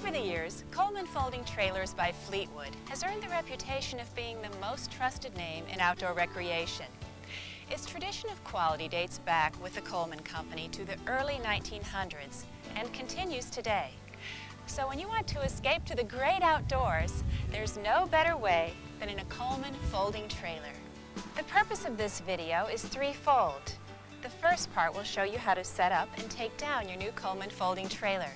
Over the years, Coleman Folding Trailers by Fleetwood has earned the reputation of being the most trusted name in outdoor recreation. Its tradition of quality dates back with the Coleman Company to the early 1900s and continues today. So when you want to escape to the great outdoors, there's no better way than in a Coleman folding trailer. The purpose of this video is threefold. The first part will show you how to set up and take down your new Coleman folding trailer.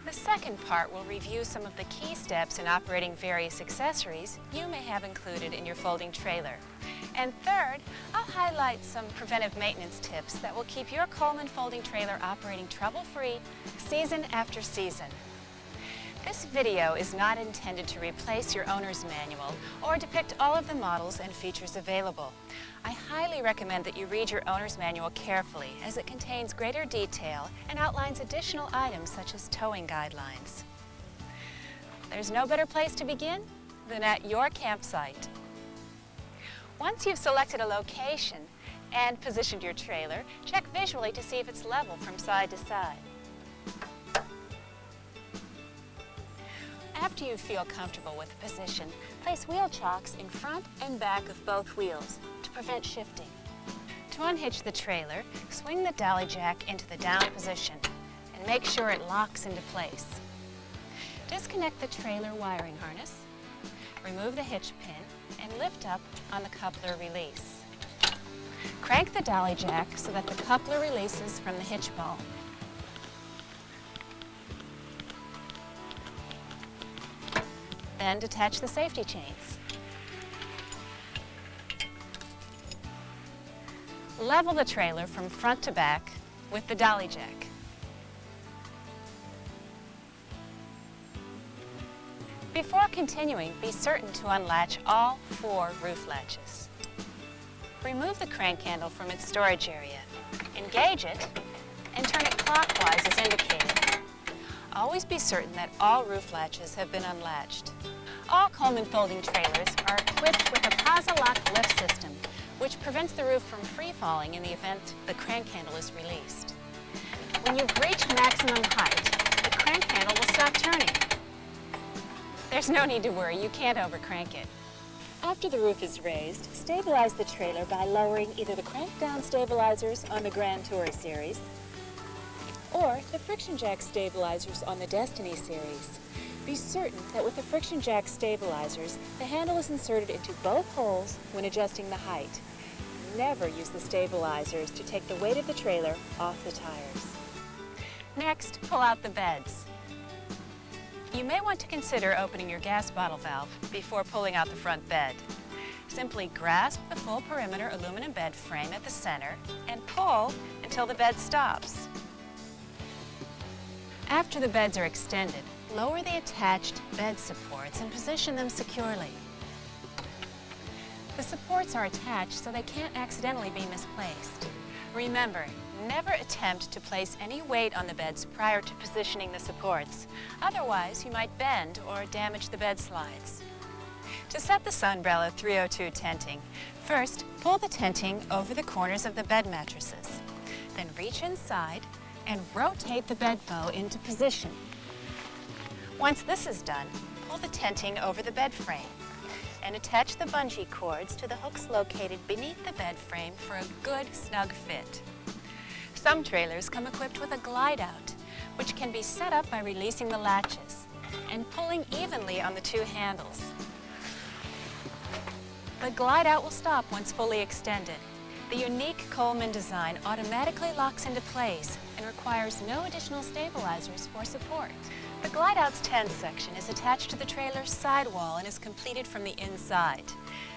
The second part will review some of the key steps in operating various accessories you may have included in your folding trailer. And third, I'll highlight some preventive maintenance tips that will keep your Coleman folding trailer operating trouble-free season after season. This video is not intended to replace your owner's manual or depict all of the models and features available. I highly recommend that you read your owner's manual carefully, as it contains greater detail and outlines additional items such as towing guidelines. There's no better place to begin than at your campsite. Once you've selected a location and positioned your trailer, check visually to see if it's level from side to side. After you feel comfortable with the position, place wheel chocks in front and back of both wheels to prevent shifting. To unhitch the trailer, swing the dolly jack into the down position and make sure it locks into place. Disconnect the trailer wiring harness, remove the hitch pin, and lift up on the coupler release. Crank the dolly jack so that the coupler releases from the hitch ball. Then detach the safety chains. Level the trailer from front to back with the dolly jack. Before continuing, be certain to unlatch all 4 roof latches. Remove the crank handle from its storage area. Engage it and turn it clockwise as indicated. Always be certain that all roof latches have been unlatched. All Coleman folding trailers are equipped with a Lock lift system, which prevents the roof from free-falling in the event the crank handle is released. When you've reached maximum height, the crank handle will stop turning. There's no need to worry, you can't overcrank it. After the roof is raised, stabilize the trailer by lowering either the crank-down stabilizers on the Grand Tourer series or the friction jack stabilizers on the Destiny series. Be certain that with the friction jack stabilizers, the handle is inserted into both holes when adjusting the height. Never use the stabilizers to take the weight of the trailer off the tires. Next, pull out the beds. You may want to consider opening your gas bottle valve before pulling out the front bed. Simply grasp the full perimeter aluminum bed frame at the center and pull until the bed stops. After the beds are extended, lower the attached bed supports and position them securely. The supports are attached so they can't accidentally be misplaced. Remember, never attempt to place any weight on the beds prior to positioning the supports. Otherwise, you might bend or damage the bed slides. To set the Sunbrella 302 tenting, first pull the tenting over the corners of the bed mattresses. Then reach inside and rotate the bed bow into position. Once this is done, pull the tenting over the bed frame and attach the bungee cords to the hooks located beneath the bed frame for a good snug fit. Some trailers come equipped with a glide out, which can be set up by releasing the latches and pulling evenly on the 2 handles. The glide out will stop once fully extended. The unique Coleman design automatically locks into place and requires no additional stabilizers for support. The glide out's tent section is attached to the trailer's sidewall and is completed from the inside.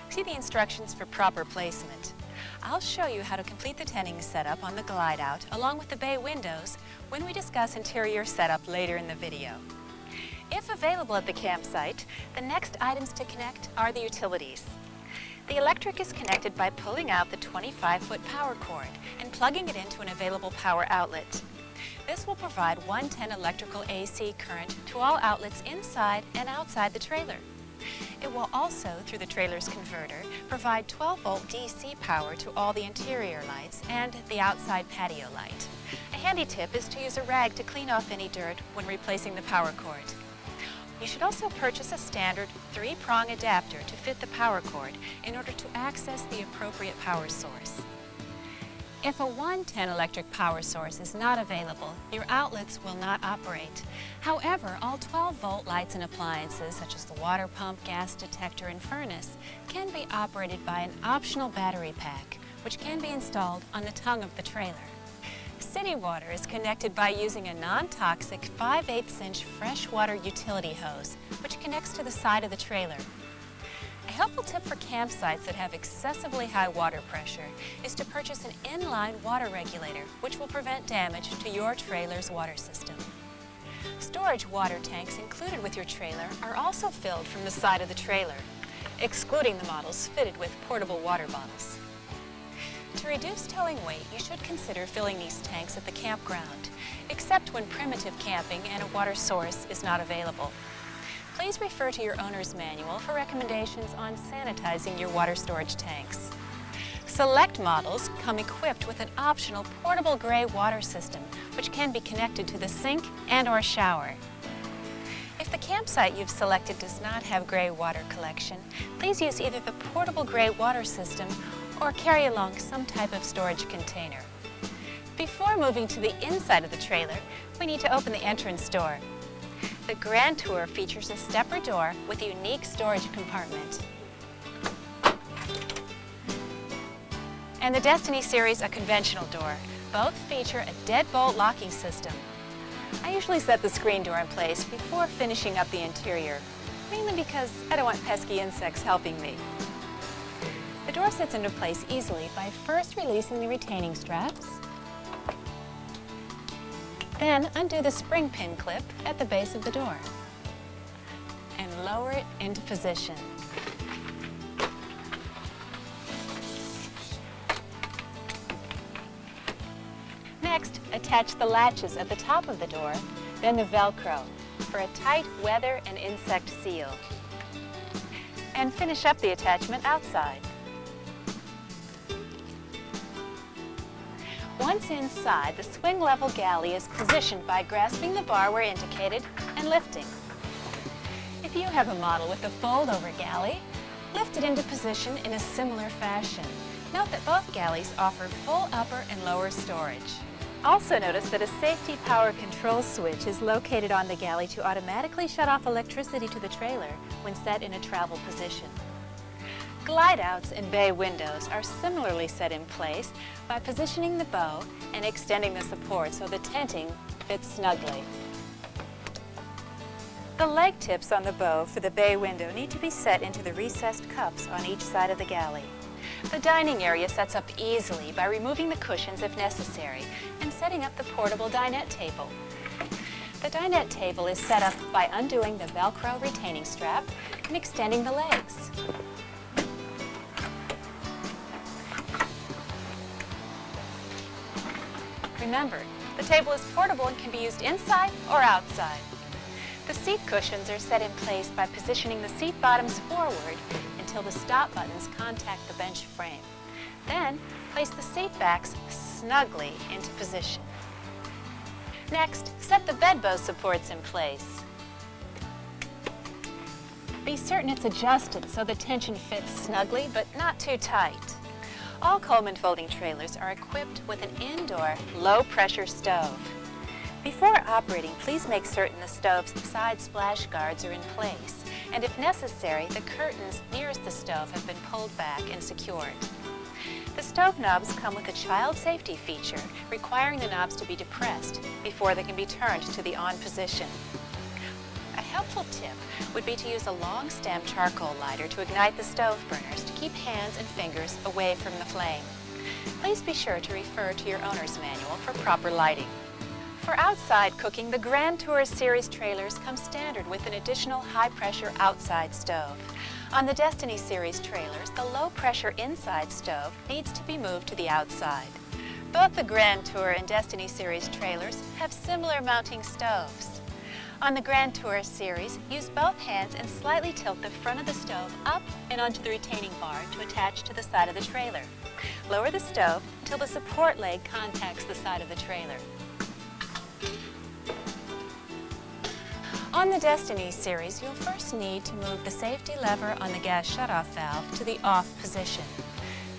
See the instructions for proper placement. I'll show you how to complete the tenting setup on the glide out along with the bay windows when we discuss interior setup later in the video. If available at the campsite, the next items to connect are the utilities. The electric is connected by pulling out the 25-foot power cord and plugging it into an available power outlet. This will provide 110 electrical AC current to all outlets inside and outside the trailer. It will also, through the trailer's converter, provide 12-volt DC power to all the interior lights and the outside patio light. A handy tip is to use a rag to clean off any dirt when replacing the power cord. You should also purchase a standard 3-prong adapter to fit the power cord in order to access the appropriate power source. If a 110 electric power source is not available, your outlets will not operate. However, all 12-volt lights and appliances, such as the water pump, gas detector, and furnace, can be operated by an optional battery pack, which can be installed on the tongue of the trailer. City water is connected by using a non-toxic 5/8" freshwater utility hose, which connects to the side of the trailer. A helpful tip for campsites that have excessively high water pressure is to purchase an inline water regulator, which will prevent damage to your trailer's water system. Storage water tanks included with your trailer are also filled from the side of the trailer, excluding the models fitted with portable water bottles. To reduce towing weight, you should consider filling these tanks at the campground, except when primitive camping and a water source is not available. Please refer to your owner's manual for recommendations on sanitizing your water storage tanks. Select models come equipped with an optional portable gray water system, which can be connected to the sink and/or shower. If the campsite you've selected does not have gray water collection, please use either the portable gray water system or carry along some type of storage container. Before moving to the inside of the trailer, we need to open the entrance door. The Grand Tour features a stepper door with a unique storage compartment. And the Destiny Series, a conventional door. Both feature a deadbolt locking system. I usually set the screen door in place before finishing up the interior, mainly because I don't want pesky insects helping me. The door sits into place easily by first releasing the retaining straps, then undo the spring pin clip at the base of the door and lower it into position. Next, attach the latches at the top of the door, then the Velcro for a tight weather and insect seal. And finish up the attachment outside. Once inside, the swing level galley is positioned by grasping the bar where indicated and lifting. If you have a model with a fold-over galley, lift it into position in a similar fashion. Note that both galleys offer full upper and lower storage. Also notice that a safety power control switch is located on the galley to automatically shut off electricity to the trailer when set in a travel position. Glide outs and bay windows are similarly set in place by positioning the bow and extending the support so the tenting fits snugly. The leg tips on the bow for the bay window need to be set into the recessed cups on each side of the galley. The dining area sets up easily by removing the cushions if necessary and setting up the portable dinette table. The dinette table is set up by undoing the Velcro retaining strap and extending the legs. Remember, the table is portable and can be used inside or outside. The seat cushions are set in place by positioning the seat bottoms forward until the stop buttons contact the bench frame. Then, place the seat backs snugly into position. Next, set the bed bow supports in place. Be certain it's adjusted so the tension fits snugly but not too tight. All Coleman folding trailers are equipped with an indoor, low-pressure stove. Before operating, please make certain the stove's side splash guards are in place, and if necessary, the curtains nearest the stove have been pulled back and secured. The stove knobs come with a child safety feature, requiring the knobs to be depressed before they can be turned to the on position. A helpful tip would be to use a long stem charcoal lighter to ignite the stove burners to keep hands and fingers away from the flame. Please be sure to refer to your owner's manual for proper lighting. For outside cooking, the Grand Tour Series trailers come standard with an additional high-pressure outside stove. On the Destiny Series trailers, the low-pressure inside stove needs to be moved to the outside. Both the Grand Tour and Destiny Series trailers have similar mounting stoves. On the Grand Tour Series, use both hands and slightly tilt the front of the stove up and onto the retaining bar to attach to the side of the trailer. Lower the stove until the support leg contacts the side of the trailer. On the Destiny series, you'll first need to move the safety lever on the gas shutoff valve to the off position.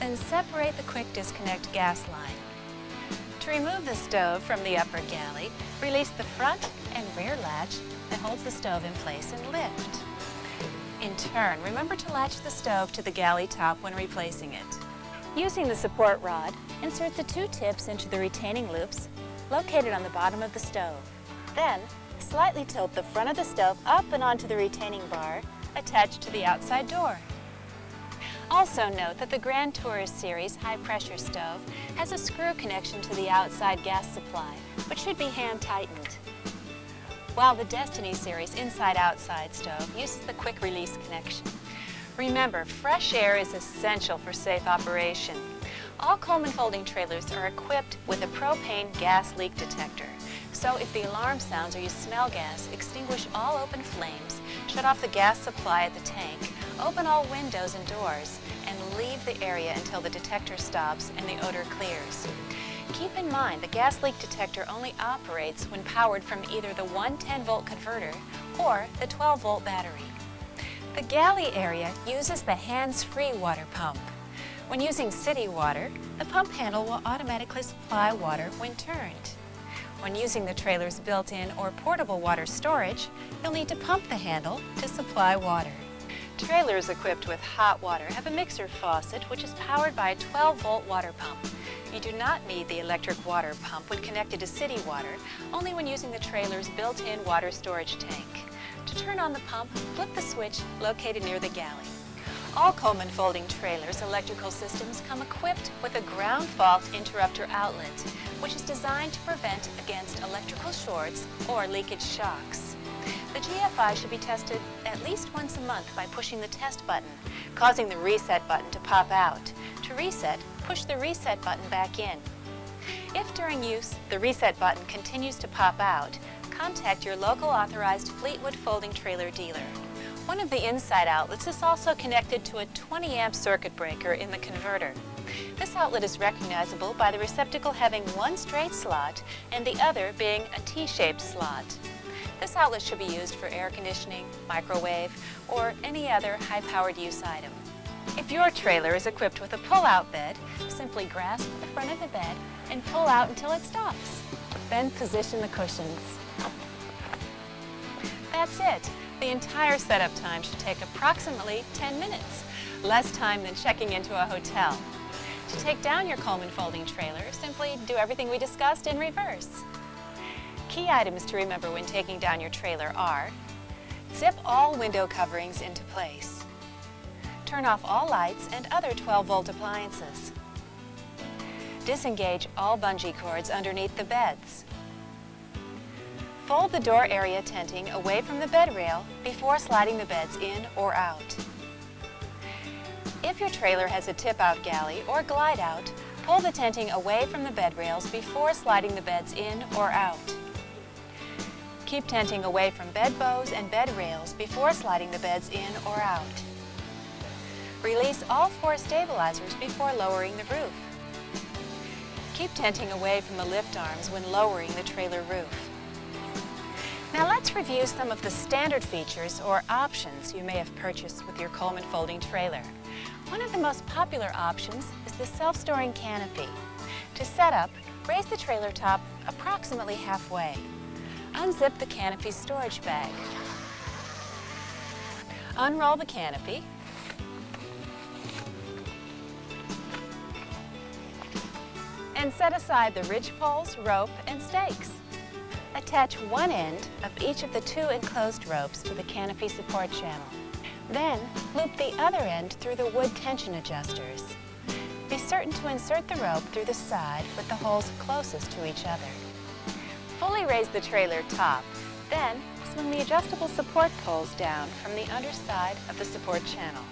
Then separate the quick disconnect gas line. To remove the stove from the upper galley, release the front and rear latch that holds the stove in place and lift. In turn, remember to latch the stove to the galley top when replacing it. Using the support rod, insert the two tips into the retaining loops located on the bottom of the stove. Then, slightly tilt the front of the stove up and onto the retaining bar attached to the outside door. Also note that the Grand Tourist Series high-pressure stove has a screw connection to the outside gas supply, which should be hand-tightened, while the Destiny Series inside-outside stove uses the quick-release connection. Remember, fresh air is essential for safe operation. All Coleman folding trailers are equipped with a propane gas leak detector. So if the alarm sounds or you smell gas, extinguish all open flames, shut off the gas supply at the tank, open all windows and doors, and leave the area until the detector stops and the odor clears. Keep in mind the gas leak detector only operates when powered from either the 110-volt converter or the 12-volt battery. The galley area uses the hands-free water pump. When using city water, the pump handle will automatically supply water when turned. When using the trailer's built-in or portable water storage, you'll need to pump the handle to supply water. Trailers equipped with hot water have a mixer faucet which is powered by a 12-volt water pump. You do not need the electric water pump when connected to city water, only when using the trailer's built-in water storage tank. To turn on the pump, flip the switch located near the galley. All Coleman folding trailers' electrical systems come equipped with a ground fault interrupter outlet, which is designed to prevent against electrical shorts or leakage shocks. The GFI should be tested at least once a month by pushing the test button, causing the reset button to pop out. To reset, push the reset button back in. If during use the reset button continues to pop out, contact your local authorized Fleetwood folding trailer dealer. One of the inside outlets is also connected to a 20-amp circuit breaker in the converter. This outlet is recognizable by the receptacle having one straight slot and the other being a T-shaped slot. This outlet should be used for air conditioning, microwave, or any other high-powered use item. If your trailer is equipped with a pull-out bed, simply grasp the front of the bed and pull out until it stops. Then position the cushions. That's it. The entire setup time should take approximately 10 minutes, less time than checking into a hotel. To take down your Coleman folding trailer, simply do everything we discussed in reverse. Key items to remember when taking down your trailer are: zip all window coverings into place. Turn off all lights and other 12-volt appliances. Disengage all bungee cords underneath the beds. Fold the door area tenting away from the bed rail before sliding the beds in or out. If your trailer has a tip-out galley or glide-out, pull the tenting away from the bed rails before sliding the beds in or out. Keep tenting away from bed bows and bed rails before sliding the beds in or out. Release all 4 stabilizers before lowering the roof. Keep tenting away from the lift arms when lowering the trailer roof. Now let's review some of the standard features or options you may have purchased with your Coleman folding trailer. One of the most popular options is the self-storing canopy. To set up, raise the trailer top approximately halfway. Unzip the canopy storage bag. Unroll the canopy. And set aside the ridge poles, rope, and stakes. Attach one end of each of the 2 enclosed ropes to the canopy support channel. Then, loop the other end through the wood tension adjusters. Be certain to insert the rope through the side with the holes closest to each other. Fully raise the trailer top, then swing the adjustable support poles down from the underside of the support channel.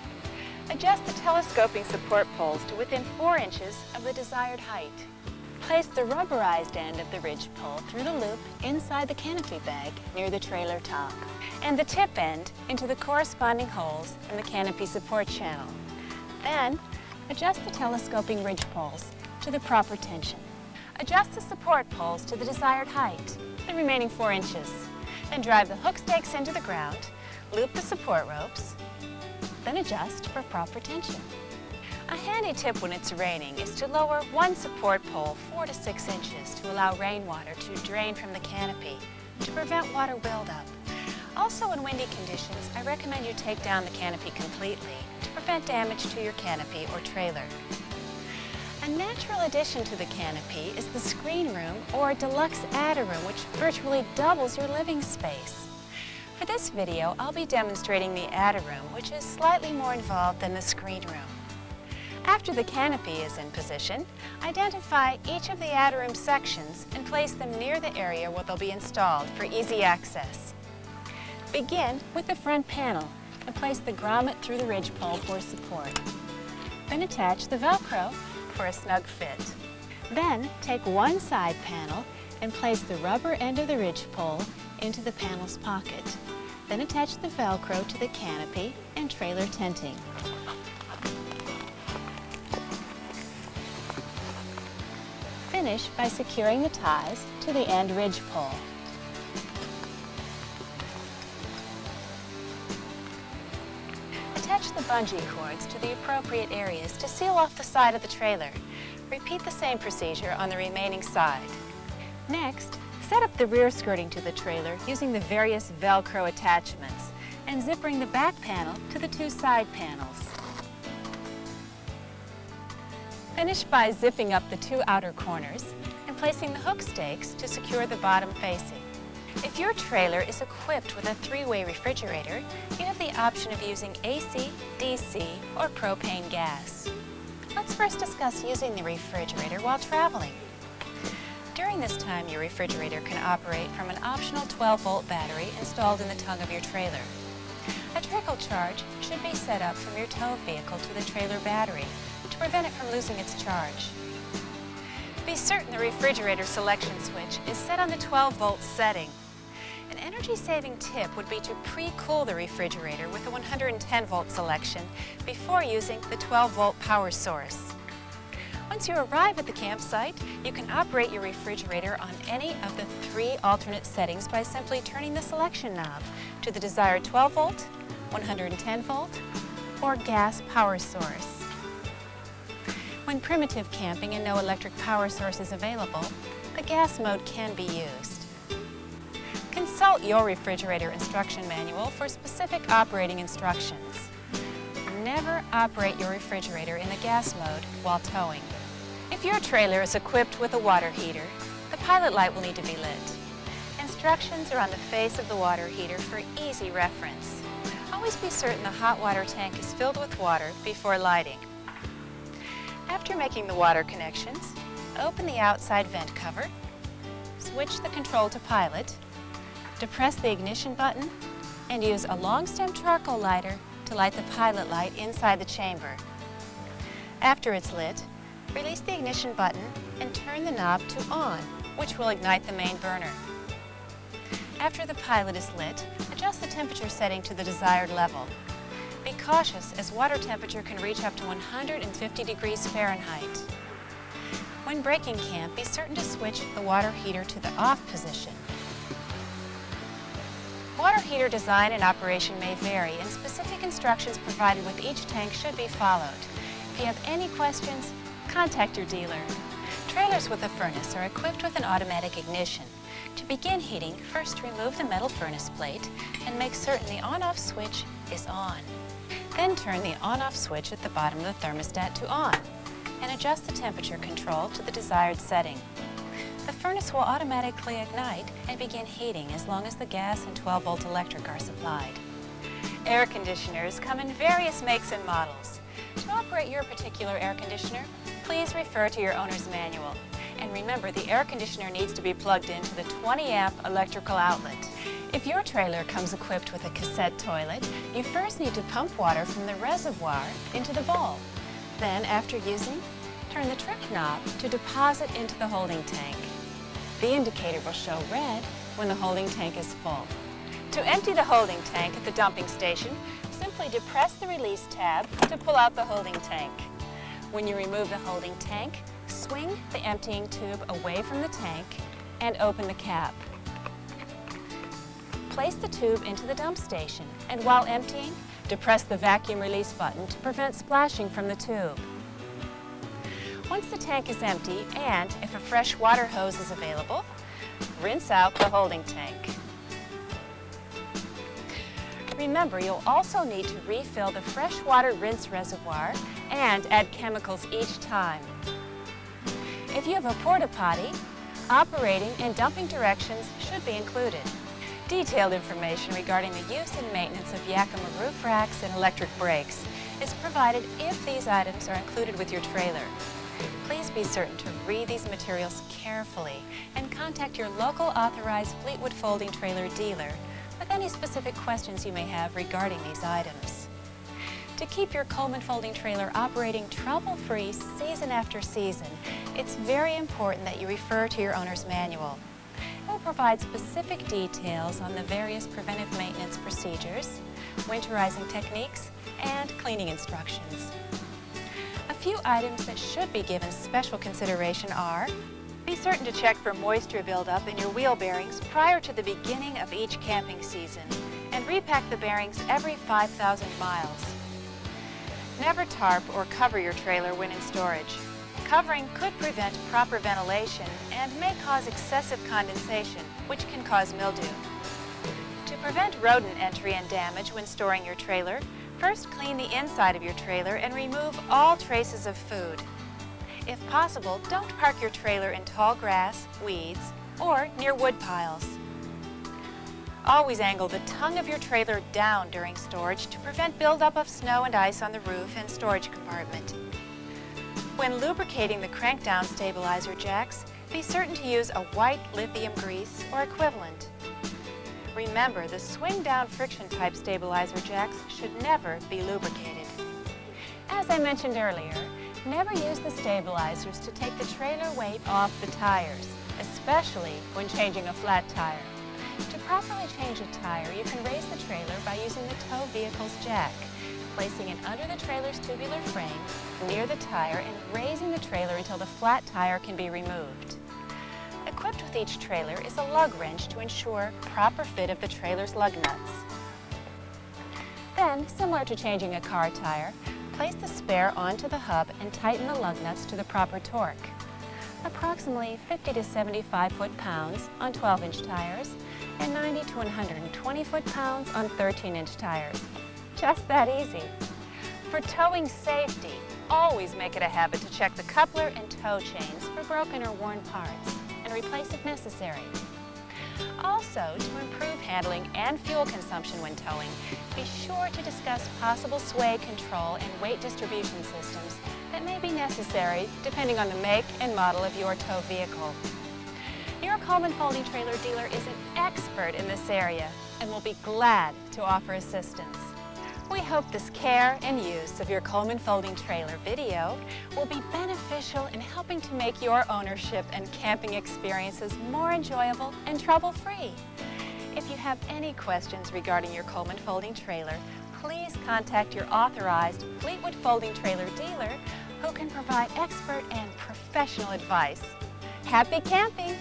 Adjust the telescoping support poles to within 4 inches of the desired height. Place the rubberized end of the ridge pole through the loop inside the canopy bag near the trailer top, and the tip end into the corresponding holes in the canopy support channel. Then, adjust the telescoping ridge poles to the proper tension. Adjust the support poles to the desired height, the remaining 4 inches. Then drive the hook stakes into the ground, loop the support ropes, then adjust for proper tension. A handy tip when it's raining is to lower one support pole 4 to 6 inches to allow rainwater to drain from the canopy to prevent water buildup. Also in windy conditions, I recommend you take down the canopy completely to prevent damage to your canopy or trailer. A natural addition to the canopy is the screen room or deluxe adder room, which virtually doubles your living space. For this video, I'll be demonstrating the adder room, which is slightly more involved than the screen room. After the canopy is in position, identify each of the adder room sections and place them near the area where they'll be installed for easy access. Begin with the front panel and place the grommet through the ridge pole for support. Then attach the Velcro for a snug fit. Then take one side panel and place the rubber end of the ridge pole into the panel's pocket. Then attach the Velcro to the canopy and trailer tenting. Finish by securing the ties to the end ridge pole. Attach the bungee cords to the appropriate areas to seal off the side of the trailer. Repeat the same procedure on the remaining side. Next, set up the rear skirting to the trailer using the various Velcro attachments and zippering the back panel to the two side panels. Finish by zipping up the two outer corners and placing the hook stakes to secure the bottom facing. If your trailer is equipped with a 3-way refrigerator, you have the option of using AC, DC, or propane gas. Let's first discuss using the refrigerator while traveling. During this time, your refrigerator can operate from an optional 12-volt battery installed in the tongue of your trailer. A trickle charge should be set up from your tow vehicle to the trailer battery to prevent it from losing its charge. Be certain the refrigerator selection switch is set on the 12-volt setting. An energy-saving tip would be to pre-cool the refrigerator with a 110-volt selection before using the 12-volt power source. Once you arrive at the campsite, you can operate your refrigerator on any of the 3 alternate settings by simply turning the selection knob to the desired 12-volt, 110-volt, or gas power source. When primitive camping and no electric power source is available, the gas mode can be used. Consult your refrigerator instruction manual for specific operating instructions. Never operate your refrigerator in the gas mode while towing. If your trailer is equipped with a water heater, the pilot light will need to be lit. Instructions are on the face of the water heater for easy reference. Always be certain the hot water tank is filled with water before lighting. After making the water connections, open the outside vent cover, switch the control to pilot, depress the ignition button, and use a long stem charcoal lighter to light the pilot light inside the chamber. After it's lit, release the ignition button and turn the knob to on, which will ignite the main burner. After the pilot is lit, adjust the temperature setting to the desired level. Be cautious as water temperature can reach up to 150 degrees Fahrenheit. When breaking camp, be certain to switch the water heater to the off position. Water heater design and operation may vary, and specific instructions provided with each tank should be followed. If you have any questions, contact your dealer. Trailers with a furnace are equipped with an automatic ignition. To begin heating, first remove the metal furnace plate and make certain the on-off switch is on. Then turn the on-off switch at the bottom of the thermostat to on and adjust the temperature control to the desired setting. The furnace will automatically ignite and begin heating as long as the gas and 12-volt electric are supplied. Air conditioners come in various makes and models. To operate your particular air conditioner, please refer to your owner's manual. And remember, the air conditioner needs to be plugged into the 20-amp electrical outlet. If your trailer comes equipped with a cassette toilet, you first need to pump water from the reservoir into the bowl. Then, after using, turn the trip knob to deposit into the holding tank. The indicator will show red when the holding tank is full. To empty the holding tank at the dumping station, simply depress the release tab to pull out the holding tank. When you remove the holding tank, swing the emptying tube away from the tank and open the cap. place the tube into the dump station, and while emptying, depress the vacuum release button to prevent splashing from the tube. Once the tank is empty, and if a fresh water hose is available, rinse out the holding tank. Remember, you'll also need to refill the freshwater rinse reservoir and add chemicals each time. If you have a porta potty, operating and dumping directions should be included. Detailed information regarding the use and maintenance of Yakima roof racks and electric brakes is provided if these items are included with your trailer. Please be certain to read these materials carefully and contact your local authorized Fleetwood folding trailer dealer with any specific questions you may have regarding these items. To keep your Coleman folding trailer operating trouble-free season after season, it's very important that you refer to your owner's manual. It will provide specific details on the various preventive maintenance procedures, winterizing techniques, and cleaning instructions. A few items that should be given special consideration are: be certain to check for moisture buildup in your wheel bearings prior to the beginning of each camping season, and repack the bearings every 5,000 miles. Never tarp or cover your trailer when in storage. Covering could prevent proper ventilation and may cause excessive condensation, which can cause mildew. To prevent rodent entry and damage when storing your trailer, first clean the inside of your trailer and remove all traces of food. If possible, don't park your trailer in tall grass, weeds, or near wood piles. Always angle the tongue of your trailer down during storage to prevent buildup of snow and ice on the roof and storage compartment. When lubricating the crank-down stabilizer jacks, be certain to use a white lithium grease or equivalent. Remember, the swing-down friction-type stabilizer jacks should never be lubricated. As I mentioned earlier, never use the stabilizers to take the trailer weight off the tires, especially when changing a flat tire. To properly change a tire, you can raise the trailer by using the tow vehicle's jack, placing it under the trailer's tubular frame near the tire and raising the trailer until the flat tire can be removed. Equipped with each trailer is a lug wrench to ensure proper fit of the trailer's lug nuts. Then, similar to changing a car tire, place the spare onto the hub and tighten the lug nuts to the proper torque. Approximately 50 to 75 foot-pounds on 12-inch tires and 90 to 120 foot-pounds on 13-inch tires. Just that easy. For towing safety, always make it a habit to check the coupler and tow chains for broken or worn parts and replace if necessary. Also, to improve handling and fuel consumption when towing, be sure to discuss possible sway control and weight distribution systems that may be necessary depending on the make and model of your tow vehicle. Your Coleman Folding Trailer dealer is an expert in this area and will be glad to offer assistance. We hope this care and use of your Coleman Folding Trailer video will be beneficial in helping to make your ownership and camping experiences more enjoyable and trouble-free. If you have any questions regarding your Coleman Folding Trailer, please contact your authorized Fleetwood Folding Trailer dealer who can provide expert and professional advice. Happy camping!